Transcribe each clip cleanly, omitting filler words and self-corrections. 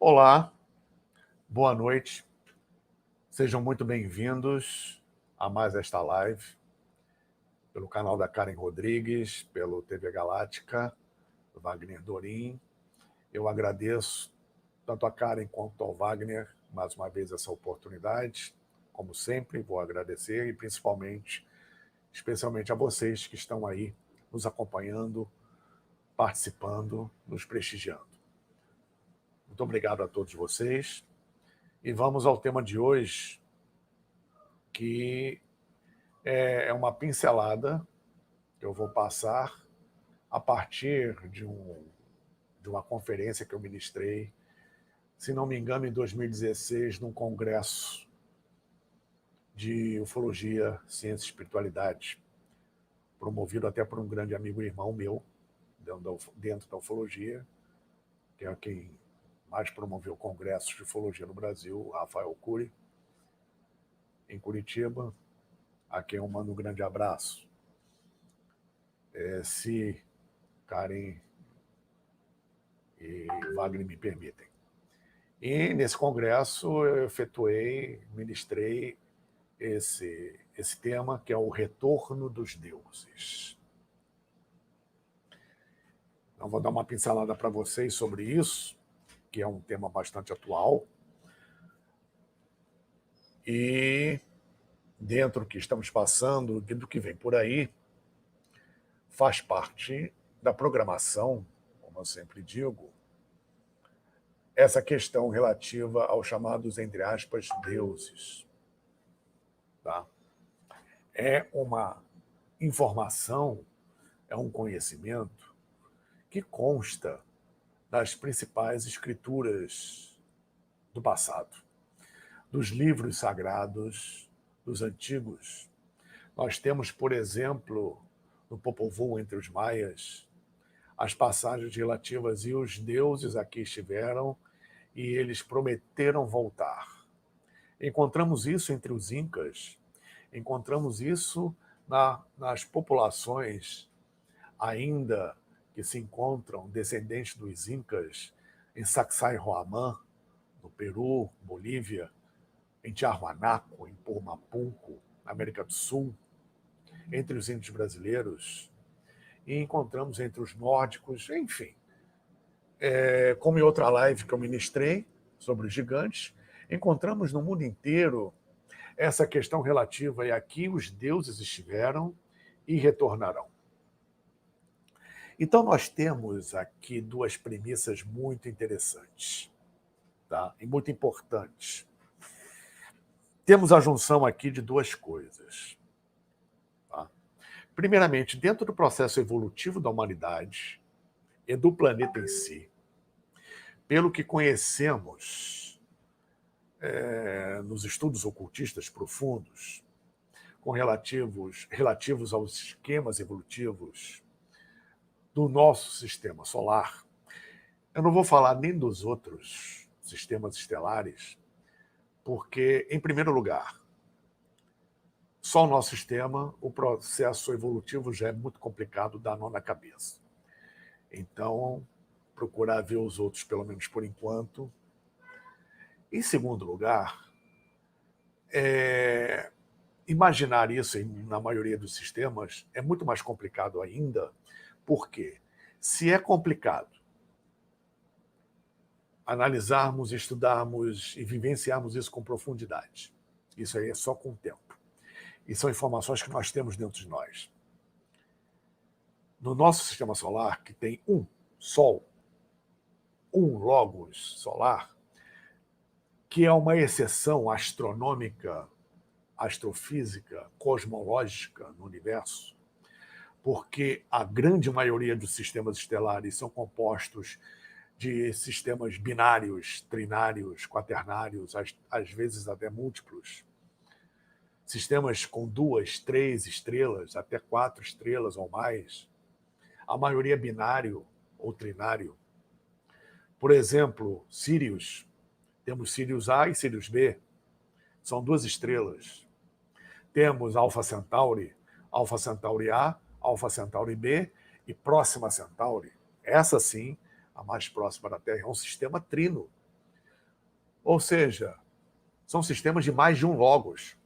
Olá, boa noite, sejam muito bem-vindos a mais esta live, pelo canal da Karen Rodrigues, pelo TV Galáctica, do Wagner Dorim. Eu agradeço tanto a Karen quanto ao Wagner, mais uma vez, essa oportunidade. Como sempre, vou agradecer e especialmente a vocês que estão aí nos acompanhando, participando, nos prestigiando. Muito obrigado a todos vocês. E vamos ao tema de hoje, que é uma pincelada que eu vou passar a partir de uma conferência que eu ministrei, se não me engano, em 2016, num congresso de ufologia, ciência e espiritualidade, promovido até por um grande amigo e irmão meu, dentro da ufologia, que é quem mais promoveu congressos de ufologia no Brasil, Rafael Cury, em Curitiba, a quem eu mando um grande abraço. Se Karen e Wagner me permitem. E nesse congresso eu ministrei esse tema, que é o retorno dos deuses. Então, vou dar uma pincelada para vocês sobre isso, que é um tema bastante atual. E dentro do que estamos passando, do que vem por aí, faz parte da programação, como eu sempre digo, essa questão relativa aos chamados, entre aspas, deuses. Tá? É uma informação, é um conhecimento que consta das principais escrituras do passado, dos livros sagrados dos antigos. Nós temos, por exemplo, no Popol Vuh, entre os maias, as passagens relativas e os deuses aqui estiveram e eles prometeram voltar. Encontramos isso entre os incas, encontramos isso nas populações ainda que se encontram descendentes dos incas em Sacsayhuamán, no Peru, Bolívia, em Tiahuanaco, em Pormapunco, na América do Sul, entre os índios brasileiros, e encontramos entre os nórdicos, enfim. Como em outra live que eu ministrei sobre os gigantes, encontramos no mundo inteiro essa questão relativa, e aqui os deuses estiveram e retornarão. Então, nós temos aqui duas premissas muito interessantes, tá? E muito importantes. Temos a junção aqui de duas coisas. Tá? Primeiramente, dentro do processo evolutivo da humanidade e do planeta em si, pelo que conhecemos nos estudos ocultistas profundos, relativos aos esquemas evolutivos do nosso sistema solar, eu não vou falar nem dos outros sistemas estelares, porque, em primeiro lugar, só o nosso sistema, o processo evolutivo já é muito complicado, dá nó na cabeça. Então, procurar ver os outros, pelo menos por enquanto. Em segundo lugar, imaginar isso na maioria dos sistemas é muito mais complicado ainda, porque se é complicado analisarmos, estudarmos e vivenciarmos isso com profundidade, isso aí é só com o tempo. E são informações que nós temos dentro de nós. No nosso sistema solar, que tem um Sol, um Logos solar, que é uma exceção astronômica, astrofísica, cosmológica no universo, porque a grande maioria dos sistemas estelares são compostos de sistemas binários, trinários, quaternários, às vezes até múltiplos. Sistemas com 2, 3 estrelas, até 4 estrelas ou mais. A maioria binário ou trinário. Por exemplo, Sirius. Temos Sirius A e Sirius B. São 2 estrelas. Temos Alpha Centauri A, Alpha Centauri B e Próxima Centauri. Essa sim, a mais próxima da Terra, é um sistema trino. Ou seja, são sistemas de mais de um logos.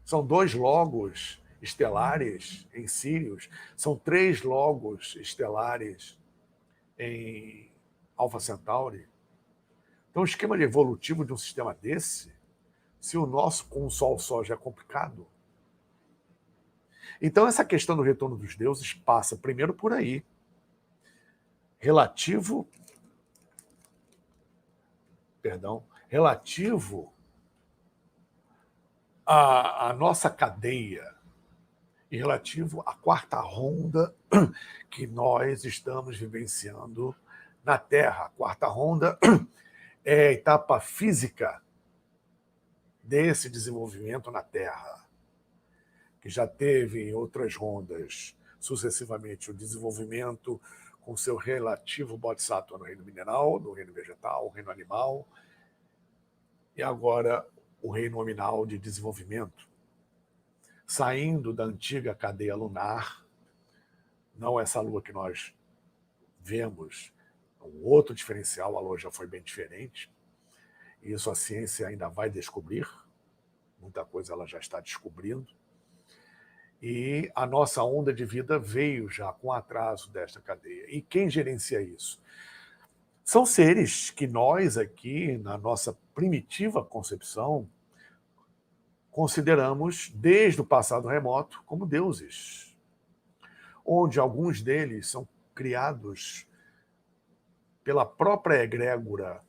São 2 logos estelares em Sírius, são 3 logos estelares em Alpha Centauri. Então, o esquema evolutivo de um sistema desse, se o nosso com um Sol só já é complicado. Então, essa questão do retorno dos deuses passa primeiro por aí, relativo à nossa cadeia e relativo à quarta ronda que nós estamos vivenciando na Terra. A quarta ronda é a etapa física desse desenvolvimento na Terra, que já teve em outras rondas, sucessivamente, o desenvolvimento com seu relativo bodhisattva no reino mineral, no reino vegetal, no reino animal, e agora o reino nominal de desenvolvimento, saindo da antiga cadeia lunar, não essa lua que nós vemos, um outro diferencial, a lua já foi bem diferente, e isso a ciência ainda vai descobrir, muita coisa ela já está descobrindo, e a nossa onda de vida veio já com atraso desta cadeia. E quem gerencia isso? São seres que nós aqui, na nossa primitiva concepção, consideramos, desde o passado remoto, como deuses, onde alguns deles são criados pela própria egrégora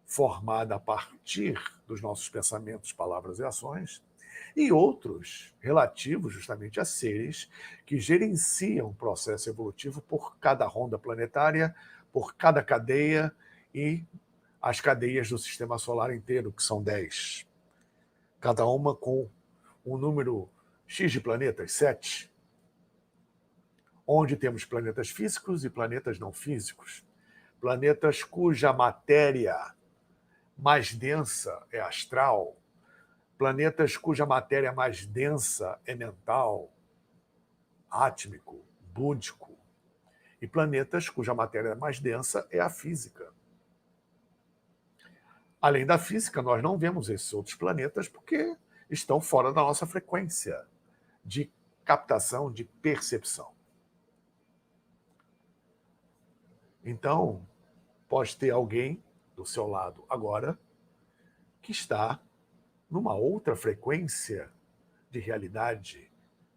formada a partir dos nossos pensamentos, palavras e ações, e outros relativos justamente a seres que gerenciam o processo evolutivo por cada ronda planetária, por cada cadeia e as cadeias do sistema solar inteiro, que são 10. Cada uma com um número X de planetas, 7, onde temos planetas físicos e planetas não físicos, planetas cuja matéria mais densa é astral, planetas cuja matéria mais densa é mental, átmico, búdico, e planetas cuja matéria mais densa é a física. Além da física, nós não vemos esses outros planetas porque estão fora da nossa frequência de captação, de percepção. Então, pode ter alguém do seu lado agora que está numa outra frequência de realidade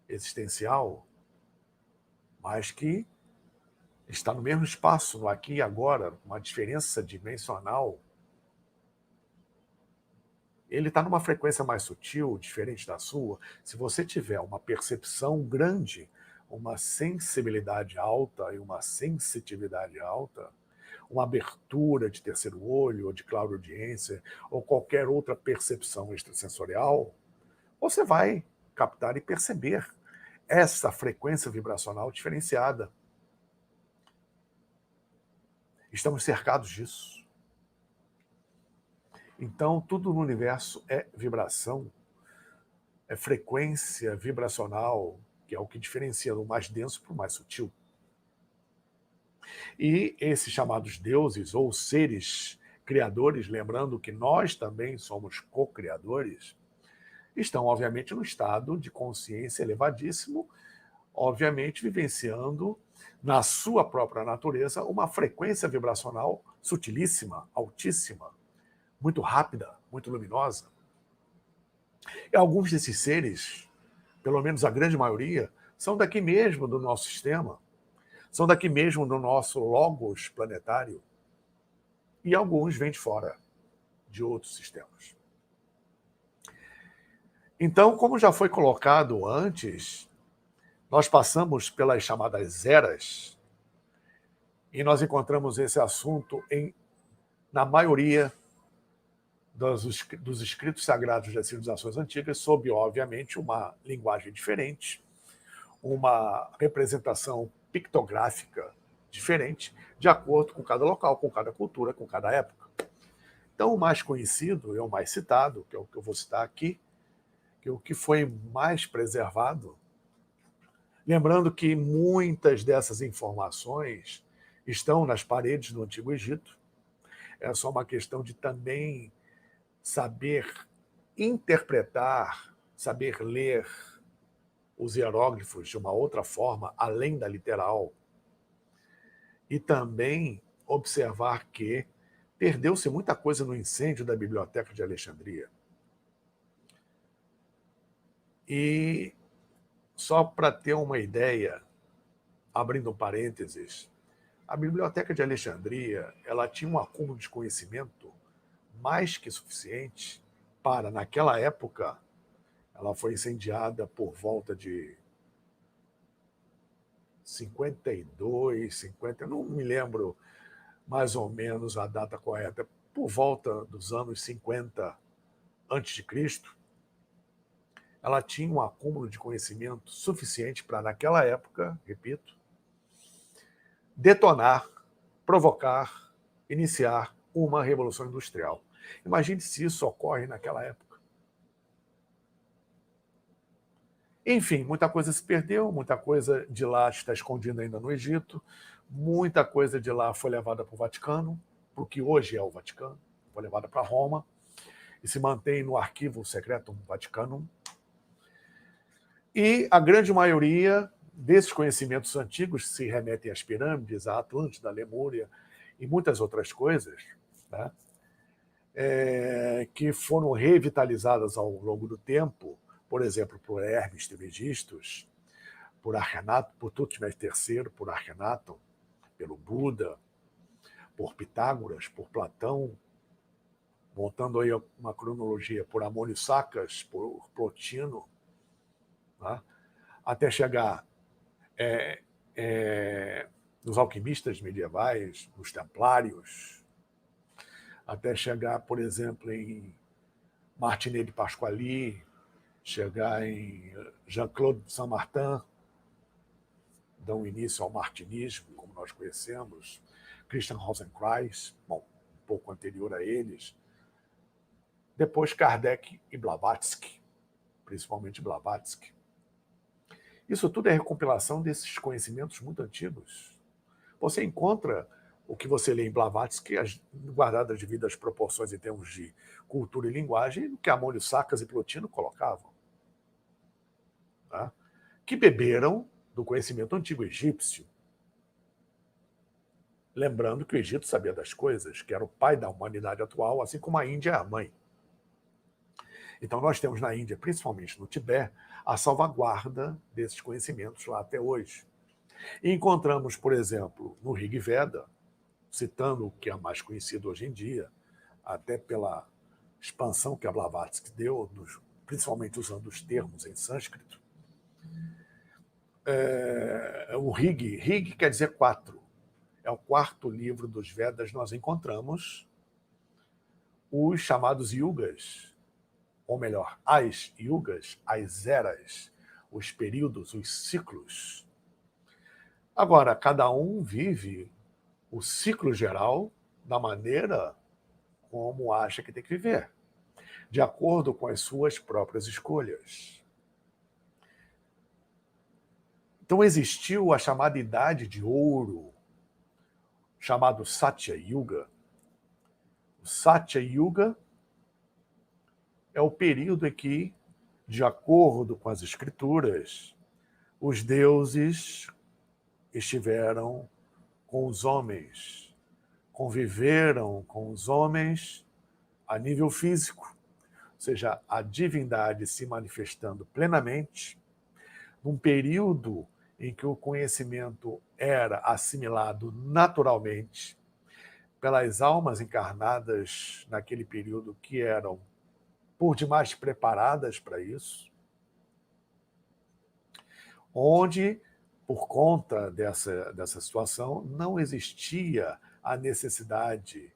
existencial, mas que está no mesmo espaço, no aqui e agora, uma diferença dimensional. Ele está numa frequência mais sutil, diferente da sua. Se você tiver uma percepção grande, uma sensibilidade alta e uma sensitividade alta, uma abertura de terceiro olho, ou de clareaudiência, ou qualquer outra percepção extrasensorial, você vai captar e perceber essa frequência vibracional diferenciada. Estamos cercados disso. Então, tudo no universo é vibração, é frequência vibracional, que é o que diferencia do mais denso para o mais sutil. E esses chamados deuses ou seres criadores, lembrando que nós também somos co-criadores, estão, obviamente, no estado de consciência elevadíssimo, obviamente, vivenciando na sua própria natureza uma frequência vibracional sutilíssima, altíssima, muito rápida, muito luminosa. E alguns desses seres, pelo menos a grande maioria, são daqui mesmo do nosso sistema, são daqui mesmo do nosso logos planetário, e alguns vêm de fora, de outros sistemas. Então, como já foi colocado antes, nós passamos pelas chamadas eras, e nós encontramos esse assunto na maioria dos escritos sagrados das civilizações antigas, sob, obviamente, uma linguagem diferente, uma representação pictográfica diferente, de acordo com cada local, com cada cultura, com cada época. Então, o mais conhecido e o mais citado, que é o que eu vou citar aqui, que é o que foi mais preservado, lembrando que muitas dessas informações estão nas paredes do Antigo Egito. É só uma questão de também saber interpretar, saber ler os hieróglifos de uma outra forma, além da literal, e também observar que perdeu-se muita coisa no incêndio da Biblioteca de Alexandria. E só para ter uma ideia, abrindo parênteses, a Biblioteca de Alexandria ela tinha um acúmulo de conhecimento mais que suficiente para, naquela época, ela foi incendiada por volta de 52, 50, não me lembro mais ou menos a data correta, por volta dos anos 50 a.C., ela tinha um acúmulo de conhecimento suficiente para, naquela época, repito, detonar, provocar, iniciar uma revolução industrial. Imagine se isso ocorre naquela época. Enfim, muita coisa se perdeu, muita coisa de lá está escondida ainda no Egito, muita coisa de lá foi levada para o Vaticano, para o que hoje é o Vaticano, foi levada para Roma, e se mantém no arquivo secreto Vaticano. E a grande maioria desses conhecimentos antigos se remetem às pirâmides, à Atlântida, à Lemúria e muitas outras coisas, né? Que foram revitalizadas ao longo do tempo, por exemplo, por Hermes Trismegistus, por Akhenaton, por Tutmés III, por Akhenaton, pelo Buda, por Pitágoras, por Platão, montando aí uma cronologia por Amônio Sacas, por Plotino, né? Até chegar nos alquimistas medievais, nos templários, até chegar, por exemplo, em Martinet de Pasquali, chegar em Jean-Claude Saint-Martin, dão início ao martinismo, como nós conhecemos, Christian Rosenkreuz, bom, um pouco anterior a eles, depois Kardec e Blavatsky, principalmente Blavatsky. Isso tudo é recompilação desses conhecimentos muito antigos. Você encontra o que você lê em Blavatsky, guardadas as devidas proporções em termos de cultura e linguagem, do que Amônio Sacas e Plotino colocavam. Tá? Que beberam do conhecimento antigo egípcio. Lembrando que o Egito sabia das coisas, que era o pai da humanidade atual, assim como a Índia é a mãe. Então nós temos na Índia, principalmente no Tibete, a salvaguarda desses conhecimentos lá até hoje. E encontramos, por exemplo, no Rig Veda, citando o que é mais conhecido hoje em dia, até pela expansão que a Blavatsky deu, principalmente usando os termos em sânscrito, o Rig quer dizer 4. É o quarto livro dos Vedas, nós encontramos os chamados yugas, ou melhor, as yugas, as eras, os períodos, os ciclos. Agora, cada um vive o ciclo geral da maneira como acha que tem que viver, de acordo com as suas próprias escolhas. Então existiu a chamada Idade de Ouro, chamado Satya Yuga. O Satya Yuga é o período em que, de acordo com as escrituras, os deuses estiveram com os homens, conviveram com os homens a nível físico, ou seja, a divindade se manifestando plenamente, num período em que o conhecimento era assimilado naturalmente pelas almas encarnadas naquele período que eram por demais preparadas para isso, onde, por conta dessa situação, não existia a necessidade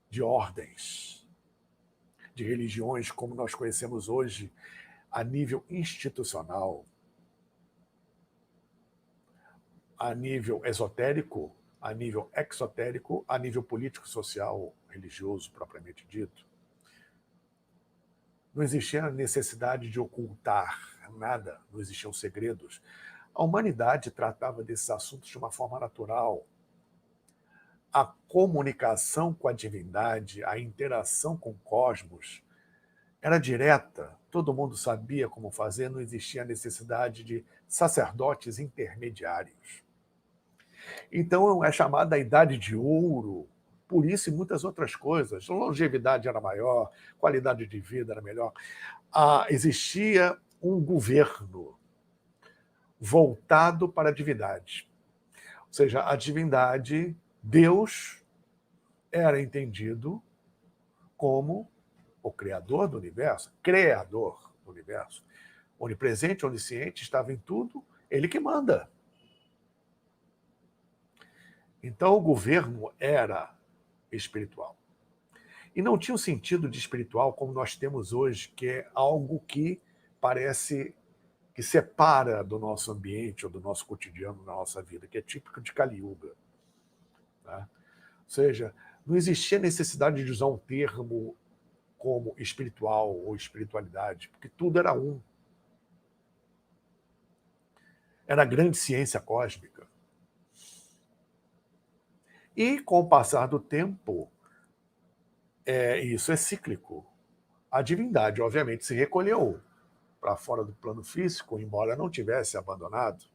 de ordens, de religiões como nós conhecemos hoje a nível institucional, a nível esotérico, a nível exotérico, a nível político, social, religioso, propriamente dito. Não existia a necessidade de ocultar nada, não existiam segredos. A humanidade tratava desses assuntos de uma forma natural. a comunicação com a divindade, a interação com o cosmos, era direta, todo mundo sabia como fazer, não existia necessidade de sacerdotes intermediários. Então é chamada a Idade de Ouro, por isso e muitas outras coisas. A longevidade era maior, qualidade de vida era melhor. Existia um governo voltado para a divindade. Ou seja, a divindade, Deus, era entendido como o criador do universo, onipresente, onisciente, estava em tudo, ele que manda. Então o governo era espiritual. E não tinha um sentido de espiritual como nós temos hoje, que é algo que parece que separa do nosso ambiente ou do nosso cotidiano, da nossa vida, que é típico de Kali Yuga. Tá? Ou seja, não existia necessidade de usar um termo como espiritual ou espiritualidade, porque tudo era um. Era a grande ciência cósmica. E, com o passar do tempo, isso é cíclico. A divindade, obviamente, se recolheu para fora do plano físico, embora não tivesse abandonado.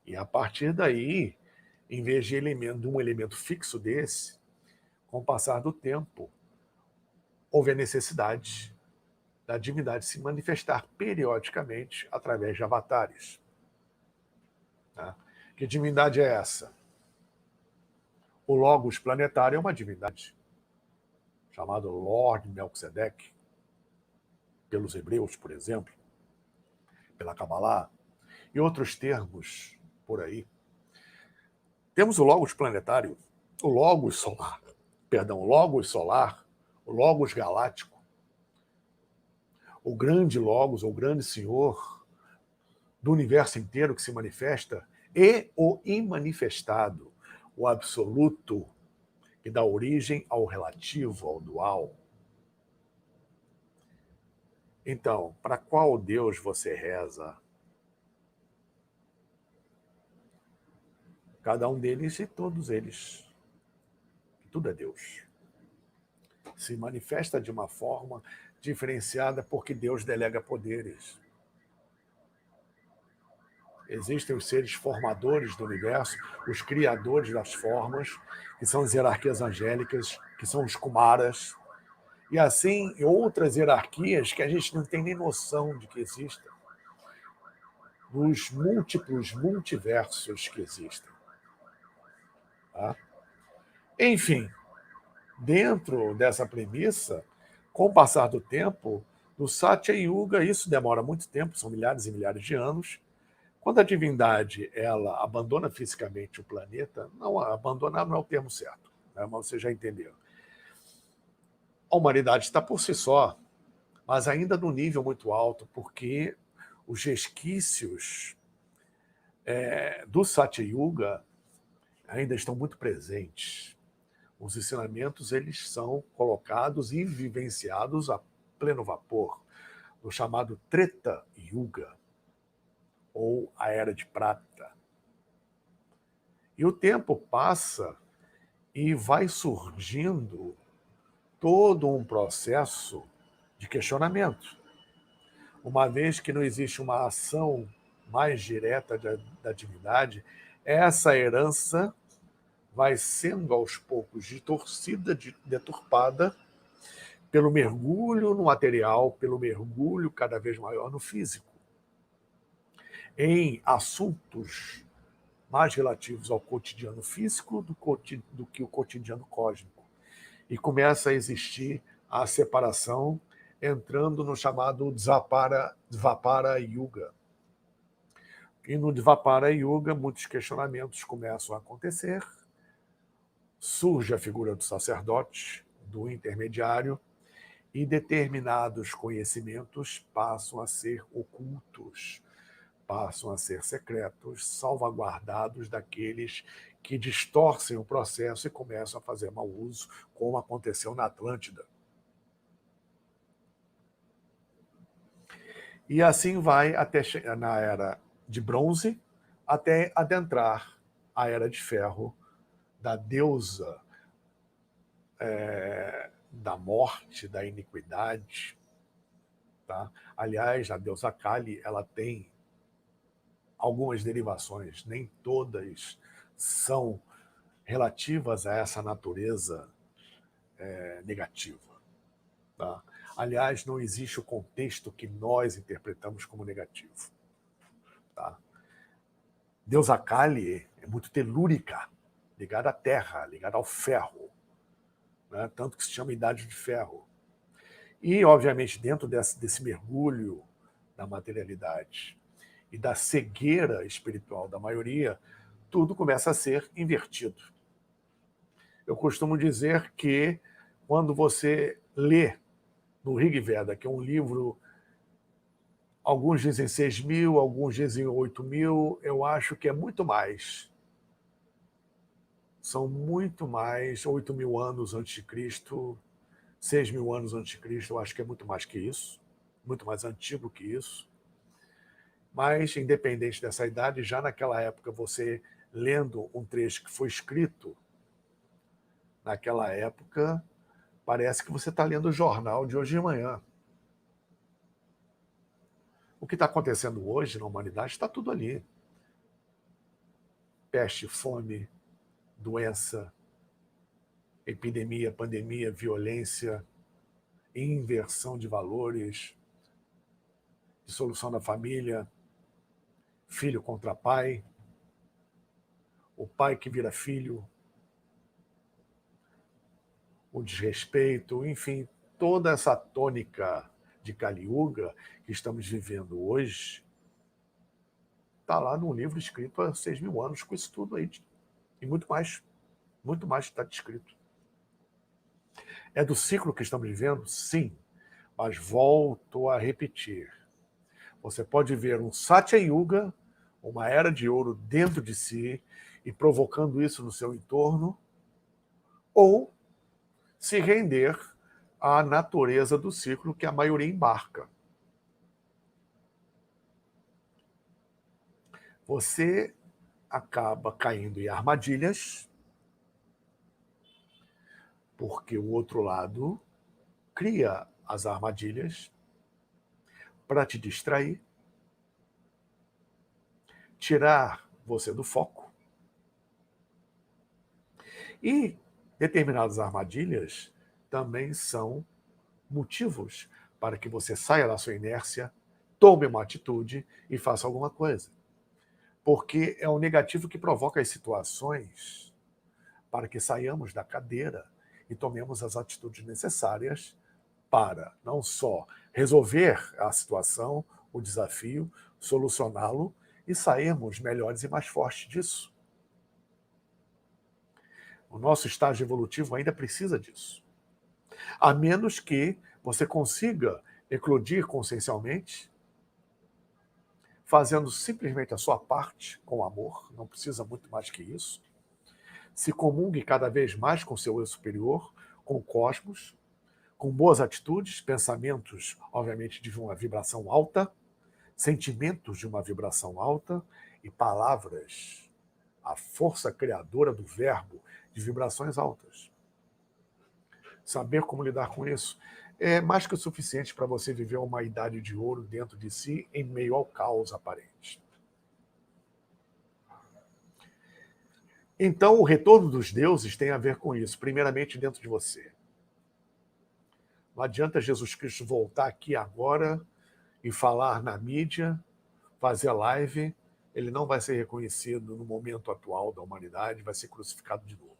E, a partir daí, em vez de um elemento fixo desse, com o passar do tempo, houve a necessidade da divindade se manifestar periodicamente através de avatares. Tá? Que divindade é essa? O Logos planetário é uma divindade, chamado Lord Melquisedeque, pelos hebreus, por exemplo, pela Kabbalah, e outros termos por aí. Temos o Logos planetário, o Logos solar, o Logos galáctico, o grande Logos, ou grande Senhor do universo inteiro que se manifesta, e o imanifestado, o absoluto, que dá origem ao relativo, ao dual. Então, para qual Deus você reza? Cada um deles e todos eles. Tudo é Deus. Se manifesta de uma forma diferenciada porque Deus delega poderes. Existem os seres formadores do universo, os criadores das formas, que são as hierarquias angélicas, que são os Kumaras, e assim outras hierarquias que a gente não tem nem noção de que existem, dos múltiplos multiversos que existem. Tá? Enfim, dentro dessa premissa, com o passar do tempo, no Satya Yuga, isso demora muito tempo, são milhares e milhares de anos. Quando a divindade ela abandona fisicamente o planeta, não, abandonar não é o termo certo, né? Mas você já entendeu. A humanidade está por si só, mas ainda num nível muito alto, porque os resquícios do Satya Yuga ainda estão muito presentes. Os ensinamentos eles são colocados e vivenciados a pleno vapor, no chamado Treta Yuga, ou a Era de Prata. E o tempo passa e vai surgindo todo um processo de questionamento. Uma vez que não existe uma ação mais direta da divindade, essa herança vai sendo aos poucos distorcida, deturpada, pelo mergulho no material, pelo mergulho cada vez maior no físico, em assuntos mais relativos ao cotidiano físico do que o cotidiano cósmico. E começa a existir a separação, entrando no chamado Dvapara Yuga. E no Dvapara Yuga, muitos questionamentos começam a acontecer, surge a figura do sacerdote, do intermediário, e determinados conhecimentos passam a ser ocultos, passam a ser secretos, salvaguardados daqueles que distorcem o processo e começam a fazer mau uso, como aconteceu na Atlântida. E assim vai até na Era de Bronze, até adentrar a Era de Ferro, da deusa da morte, da iniquidade. Tá? Aliás, a deusa Kali, ela tem algumas derivações, nem todas são relativas a essa natureza negativa. Tá? Aliás, não existe o contexto que nós interpretamos como negativo. Tá? Deusa Kali é muito telúrica, ligada à terra, ligada ao ferro, né? Tanto que se chama Idade de Ferro. E, obviamente, dentro desse mergulho da materialidade e da cegueira espiritual da maioria, tudo começa a ser invertido. Eu costumo dizer que quando você lê no Rig Veda, que é um livro, alguns dizem 6.000, alguns dizem 8.000, eu acho que é muito mais. São muito mais, 8.000 anos antes de Cristo, 6.000 anos antes de Cristo, eu acho que é muito mais que isso, muito mais antigo que isso. Mas, independente dessa idade, já naquela época, você lendo um trecho que foi escrito naquela época, parece que você está lendo o jornal de hoje de manhã. O que está acontecendo hoje na humanidade está tudo ali. Peste, fome, doença, epidemia, pandemia, violência, inversão de valores, dissolução da família, filho contra pai, o pai que vira filho, o desrespeito, enfim, toda essa tônica de Kali Yuga que estamos vivendo hoje está lá num livro escrito há 6.000 anos, com isso tudo aí, e muito mais está descrito. É do ciclo que estamos vivendo? Sim, mas volto a repetir. Você pode ver um Satya Yuga, uma era de ouro dentro de si, e provocando isso no seu entorno, ou se render à natureza do ciclo que a maioria embarca. Você acaba caindo em armadilhas, porque o outro lado cria as armadilhas para te distrair, tirar você do foco. E determinadas armadilhas também são motivos para que você saia da sua inércia, tome uma atitude e faça alguma coisa. Porque é o negativo que provoca as situações para que saiamos da cadeira e tomemos as atitudes necessárias para não só resolver a situação, o desafio, solucioná-lo e sairmos melhores e mais fortes disso. O nosso estágio evolutivo ainda precisa disso. A menos que você consiga eclodir consciencialmente, fazendo simplesmente a sua parte com amor, não precisa muito mais que isso. Se comungue cada vez mais com seu eu superior, com o cosmos, com boas atitudes, pensamentos, obviamente, de uma vibração alta, sentimentos de uma vibração alta e palavras, a força criadora do verbo, de vibrações altas. Saber como lidar com isso é mais que o suficiente para você viver uma idade de ouro dentro de si, em meio ao caos aparente. Então, o retorno dos deuses tem a ver com isso, primeiramente dentro de você. Não adianta Jesus Cristo voltar aqui agora e falar na mídia, fazer live, ele não vai ser reconhecido no momento atual da humanidade, vai ser crucificado de novo.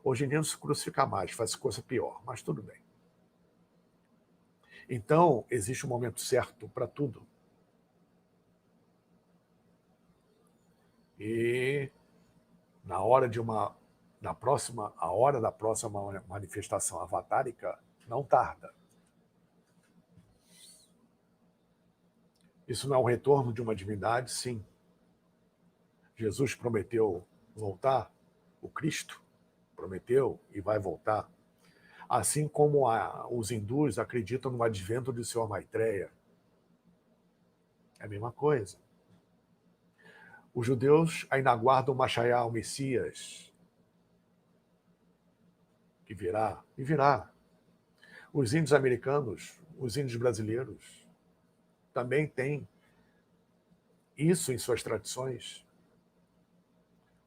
Hoje em dia não se crucifica mais, faz coisa pior, mas tudo bem. Então, existe um momento certo para tudo. E a hora da próxima manifestação avatárica não tarda. Isso não é o retorno de uma divindade? Sim. Jesus prometeu voltar, o Cristo prometeu e vai voltar. Assim como os hindus acreditam no advento de Sr. Maitreya. É a mesma coisa. Os judeus ainda aguardam o Mashiach, o Messias, que virá, e virá. Os índios americanos, os índios brasileiros, também têm isso em suas tradições.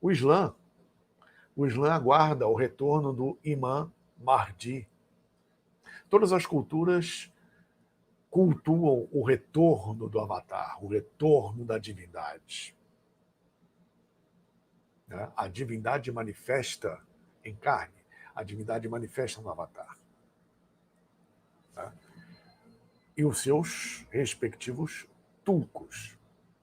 O Islã aguarda o retorno do Imam Mahdi. Todas as culturas cultuam o retorno do Avatar, o retorno da divindade. A divindade manifesta em carne, a divindade manifesta no Avatar. E os seus respectivos tulcos.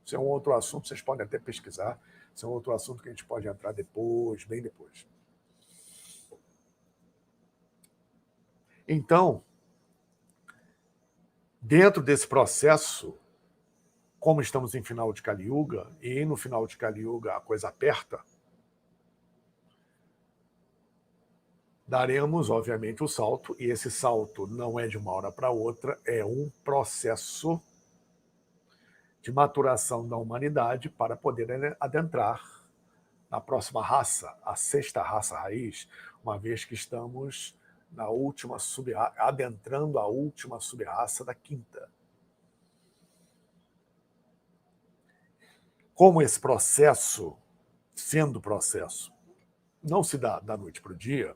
Isso é um outro assunto, vocês podem até pesquisar, isso é um outro assunto que a gente pode entrar depois, bem depois. Então, dentro desse processo, como estamos em final de Kali Yuga, e no final de Kali Yuga a coisa aperta, daremos, obviamente, o salto, e esse salto não é de uma hora para outra, é um processo de maturação da humanidade para poder adentrar na próxima raça, a sexta raça raiz, uma vez que estamos na última adentrando a última sub-raça da quinta. Como esse processo, sendo processo, não se dá da noite para o dia,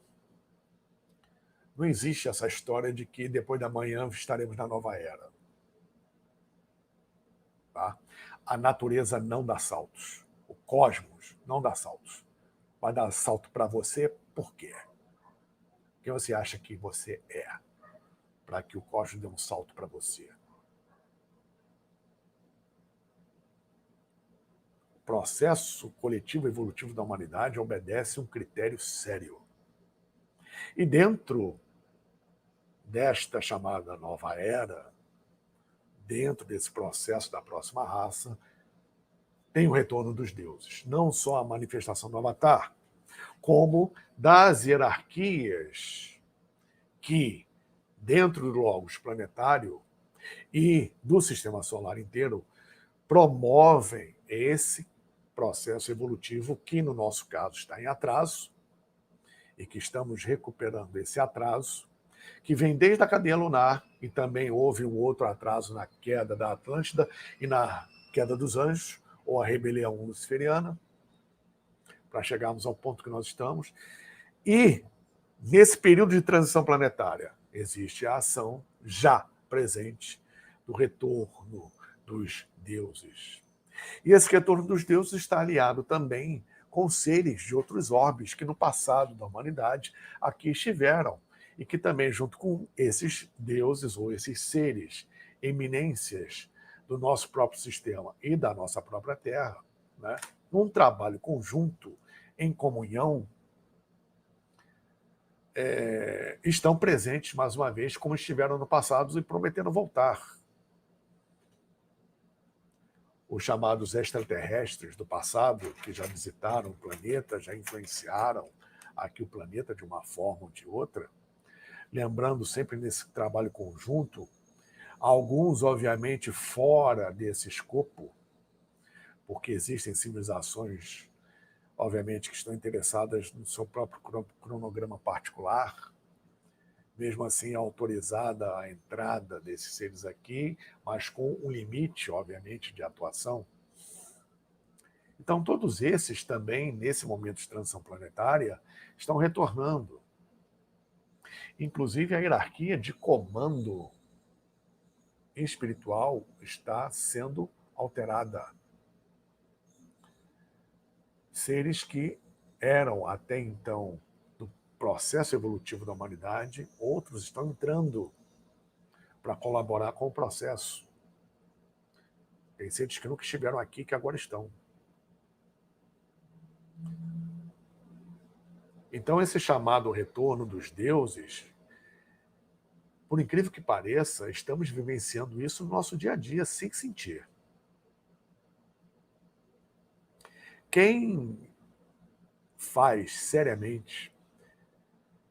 não existe essa história de que depois da manhã estaremos na nova era. Tá? A natureza não dá saltos. O cosmos não dá saltos. Vai dar salto para você por quê? Quem você acha que você é para que o cosmos dê um salto para você? O processo coletivo evolutivo da humanidade obedece um critério sério. E dentro desta chamada nova era, dentro desse processo da próxima raça, tem o retorno dos deuses. Não só a manifestação do Avatar, como das hierarquias que, dentro do logos planetário e do sistema solar inteiro, promovem esse processo evolutivo que, no nosso caso, está em atraso e que estamos recuperando esse atraso, que vem desde a cadeia lunar, e também houve um outro atraso na queda da Atlântida e na queda dos anjos, ou a rebelião luciferiana, para chegarmos ao ponto que nós estamos. E, nesse período de transição planetária, existe a ação já presente do retorno dos deuses. E esse retorno dos deuses está aliado também com seres de outros orbes que no passado da humanidade aqui estiveram e que também, junto com esses deuses ou esses seres, eminências do nosso próprio sistema e da nossa própria Terra, né, num trabalho conjunto, em comunhão, estão presentes mais uma vez, como estiveram no passado e prometendo voltar. Os chamados extraterrestres do passado, que já visitaram o planeta, já influenciaram aqui o planeta de uma forma ou de outra, lembrando sempre nesse trabalho conjunto, alguns, obviamente, fora desse escopo, porque existem civilizações, obviamente, que estão interessadas no seu próprio cronograma particular, mesmo assim autorizada a entrada desses seres aqui, mas com um limite, obviamente, de atuação. Então, todos esses também, nesse momento de transição planetária, estão retornando. Inclusive, a hierarquia de comando espiritual está sendo alterada. Seres que eram até então do processo evolutivo da humanidade, outros estão entrando para colaborar com o processo. Tem seres que nunca estiveram aqui, que agora estão. Então, esse chamado retorno dos deuses, por incrível que pareça, estamos vivenciando isso no nosso dia a dia, sem sentir. Quem faz seriamente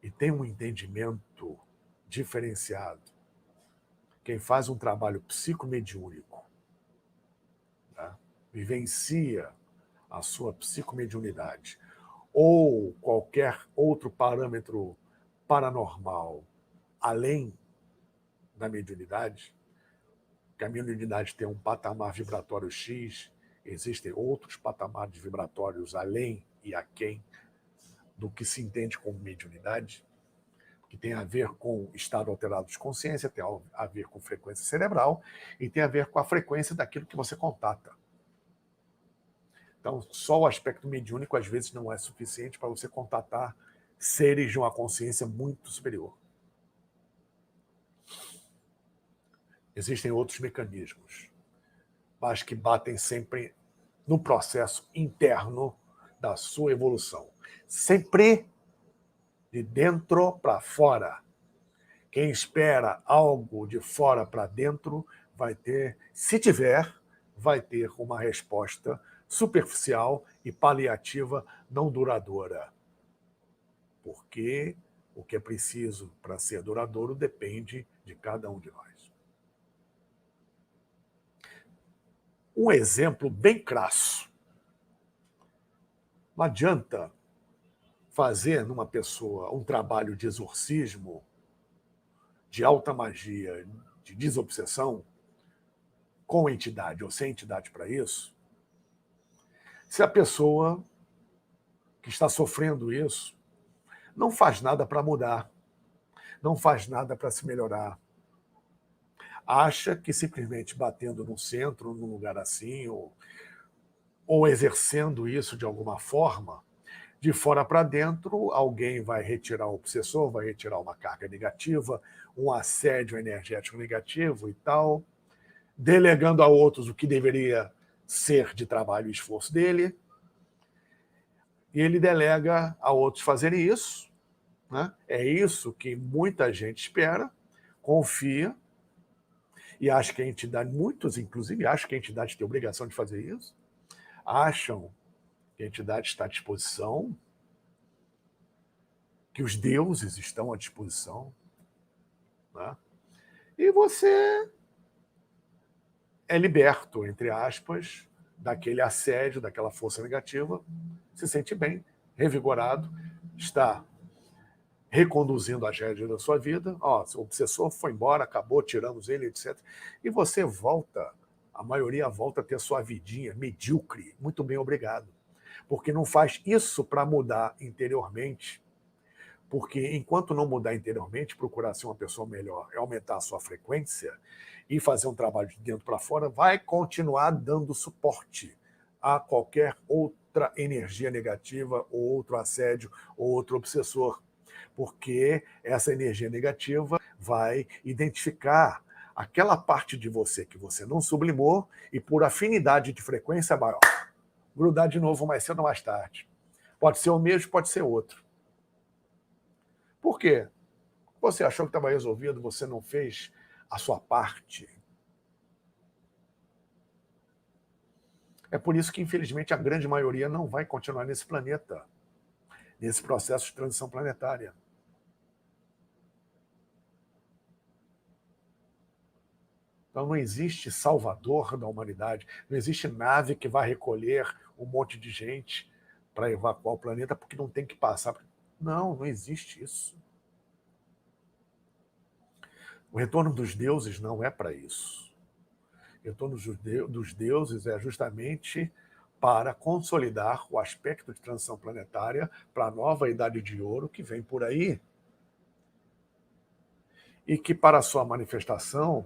e tem um entendimento diferenciado, quem faz um trabalho psicomediúnico, tá, vivencia a sua psicomediunidade ou qualquer outro parâmetro paranormal além da mediunidade, que a mediunidade tem um patamar vibratório X, existem outros patamares vibratórios além e aquém do que se entende como mediunidade, que tem a ver com estado alterado de consciência, tem a ver com frequência cerebral e tem a ver com a frequência daquilo que você contata. Então, só o aspecto mediúnico às vezes não é suficiente para você contatar seres de uma consciência muito superior. Existem outros mecanismos, mas que batem sempre no processo interno da sua evolução. Sempre de dentro para fora. Quem espera algo de fora para dentro vai ter, se tiver, vai ter uma resposta superficial e paliativa, não duradoura. Porque o que é preciso para ser duradouro depende de cada um de nós. Um exemplo bem crasso. Não adianta fazer numa pessoa um trabalho de exorcismo, de alta magia, de desobsessão, com entidade ou sem entidade para isso, se a pessoa que está sofrendo isso não faz nada para mudar, não faz nada para se melhorar, acha que simplesmente batendo no centro, num lugar assim, ou exercendo isso de alguma forma, de fora para dentro, alguém vai retirar o obsessor, vai retirar uma carga negativa, um assédio energético negativo e tal, delegando a outros o que deveria ser de trabalho e esforço dele, e ele delega a outros fazerem isso. Né? É isso que muita gente espera, confia, e acha que a entidade, muitos inclusive acham que a entidade tem obrigação de fazer isso, acham que a entidade está à disposição, que os deuses estão à disposição. Né? E você é liberto, entre aspas, daquele assédio, daquela força negativa, se sente bem, revigorado, está reconduzindo as rédeas da sua vida. Ó, o obsessor foi embora, acabou, tiramos ele, etc. E você volta, a maioria volta a ter sua vidinha medíocre, muito bem, obrigado. Porque não faz isso para mudar interiormente, porque enquanto não mudar interiormente, procurar ser uma pessoa melhor, aumentar a sua frequência e fazer um trabalho de dentro para fora, vai continuar dando suporte a qualquer outra energia negativa, ou outro assédio, ou outro obsessor. Porque essa energia negativa vai identificar aquela parte de você que você não sublimou e, por afinidade de frequência maior, grudar de novo mais cedo ou mais tarde. Pode ser o mesmo, pode ser outro. Por quê? Você achou que estava resolvido, você não fez a sua parte. É por isso que, infelizmente, a grande maioria não vai continuar nesse planeta, nesse processo de transição planetária. Então não existe salvador da humanidade, não existe nave que vai recolher um monte de gente para evacuar o planeta porque não tem que passar. Não, não existe isso. O retorno dos deuses não é para isso. O retorno dos deuses é justamente para consolidar o aspecto de transição planetária para a nova idade de ouro que vem por aí. E que, para a sua manifestação,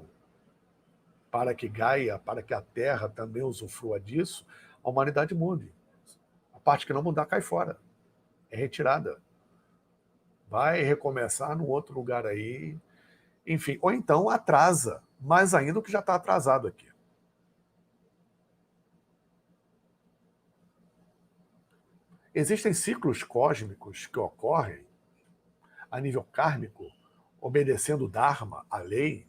para que Gaia, para que a Terra também usufrua disso, a humanidade mude. A parte que não mudar cai fora, é retirada. Vai recomeçar num outro lugar aí, enfim, ou então atrasa, mais ainda o que já está atrasado aqui. Existem ciclos cósmicos que ocorrem a nível kármico, obedecendo o Dharma, a lei,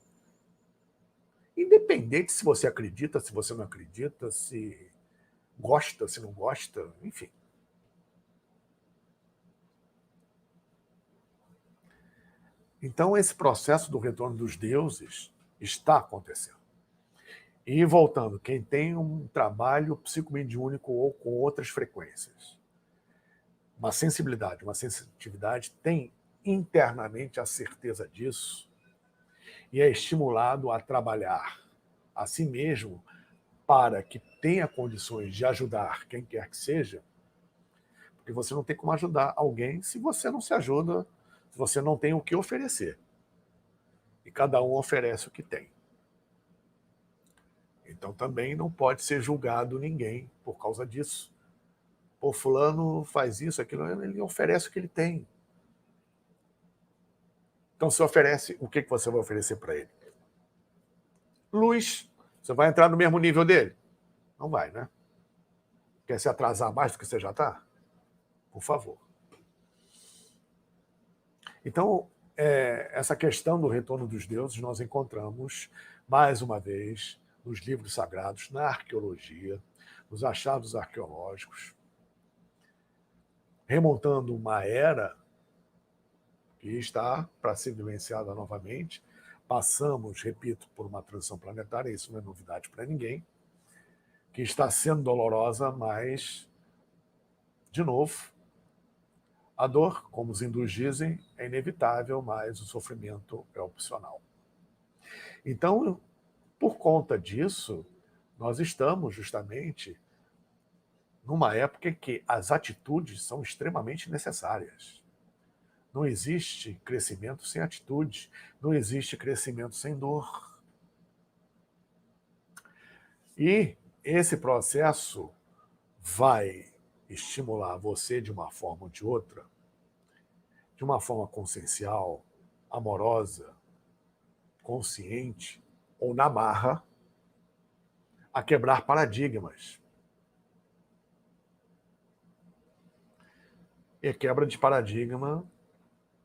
independente se você acredita, se você não acredita, se gosta, se não gosta, enfim. Então, esse processo do retorno dos deuses está acontecendo. E voltando, quem tem um trabalho psicomediúnico ou com outras frequências, uma sensibilidade, uma sensitividade, tem internamente a certeza disso e é estimulado a trabalhar a si mesmo para que tenha condições de ajudar quem quer que seja, porque você não tem como ajudar alguém se você não se ajuda, se você não tem o que oferecer. E cada um oferece o que tem. Então também não pode ser julgado ninguém por causa disso. Pô, fulano faz isso, aquilo, ele oferece o que ele tem. Então se oferece, o que você vai oferecer para ele? Luz. Você vai entrar no mesmo nível dele? Não vai, né? Quer se atrasar mais do que você já está? Por favor. Então, essa questão do retorno dos deuses nós encontramos, mais uma vez, nos livros sagrados, na arqueologia, nos achados arqueológicos, remontando uma era que está para ser vivenciada novamente. Passamos, repito, por uma transição planetária, isso não é novidade para ninguém, que está sendo dolorosa, mas, de novo, a dor, como os hindus dizem, é inevitável, mas o sofrimento é opcional. Então, por conta disso, nós estamos justamente numa época em que as atitudes são extremamente necessárias. Não existe crescimento sem atitude, não existe crescimento sem dor. E esse processo vai estimular você de uma forma ou de outra, de uma forma consciencial, amorosa, consciente ou na marra, a quebrar paradigmas. E a quebra de paradigma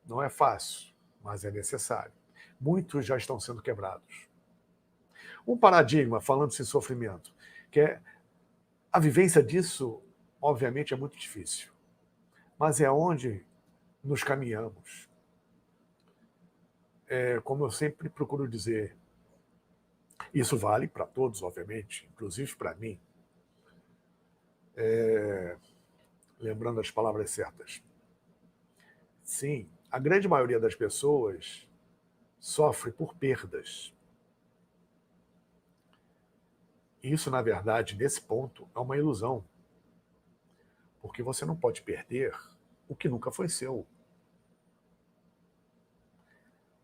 não é fácil, mas é necessário. Muitos já estão sendo quebrados. Um paradigma, falando-se em sofrimento, que é a vivência disso, obviamente, é muito difícil, mas é onde nos caminhamos. Como eu sempre procuro dizer, isso vale para todos, obviamente, inclusive para mim, lembrando as palavras certas. Sim, a grande maioria das pessoas sofre por perdas. Isso, na verdade, nesse ponto, é uma ilusão. Porque você não pode perder o que nunca foi seu.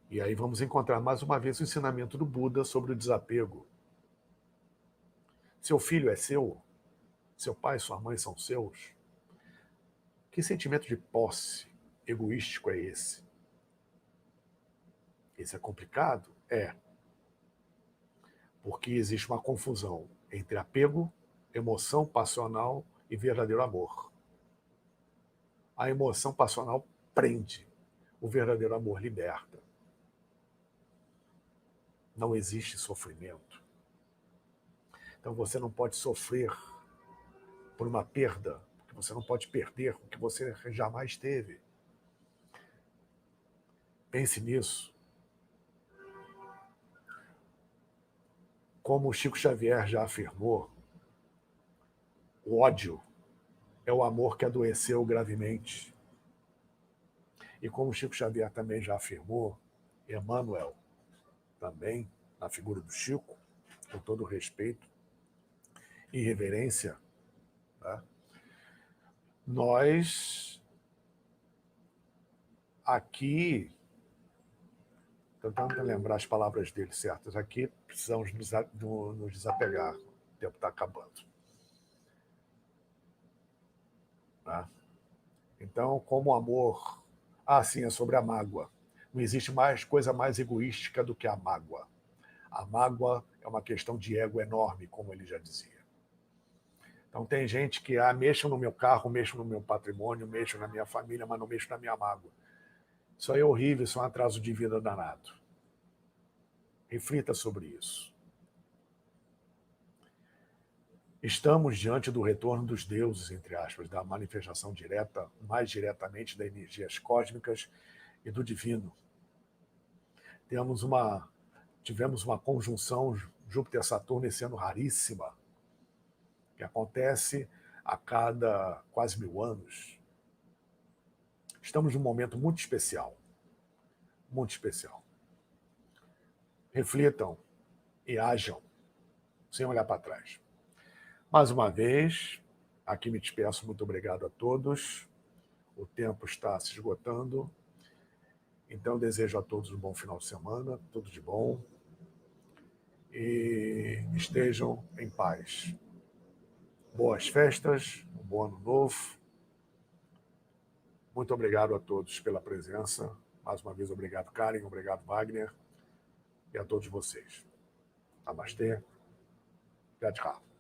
E aí vamos encontrar mais uma vez o ensinamento do Buda sobre o desapego. Seu filho é seu? Seu pai e sua mãe são seus? Que sentimento de posse egoístico é esse? Esse é complicado? É. Porque existe uma confusão entre apego, emoção passional e verdadeiro amor. A emoção passional prende, o verdadeiro amor liberta. Não existe sofrimento. Então você não pode sofrer por uma perda, porque você não pode perder o que você jamais teve. Pense nisso. Como o Chico Xavier já afirmou, o ódio é o amor que adoeceu gravemente. E como o Chico Xavier também já afirmou, Emmanuel também, na figura do Chico, com todo respeito e reverência, tá? Nós aqui, tentando lembrar as palavras dele certas, aqui precisamos nos desapegar, o tempo está acabando. Tá? Então, como o amor... sim, é sobre a mágoa. Não existe mais coisa mais egoística do que a mágoa. A mágoa é uma questão de ego enorme, como ele já dizia. Então tem gente que, mexam no meu carro, mexam no meu patrimônio, mexam na minha família, mas não mexam na minha mágoa. Isso aí é horrível, isso é um atraso de vida danado. Reflita sobre isso. Estamos diante do retorno dos deuses, entre aspas, da manifestação direta, mais diretamente das energias cósmicas e do divino. Tivemos uma conjunção Júpiter-Saturno esse ano raríssima, que acontece a cada quase 1000 anos. Estamos num momento muito especial. Muito especial. Reflitam e ajam, sem olhar para trás. Mais uma vez, aqui me despeço. Muito obrigado a todos. O tempo está se esgotando. Então, desejo a todos um bom final de semana, tudo de bom. E estejam em paz. Boas festas, um bom ano novo. Muito obrigado a todos pela presença. Mais uma vez, obrigado, Karen, obrigado, Wagner, e a todos vocês. Namastê. Tchau, tchau.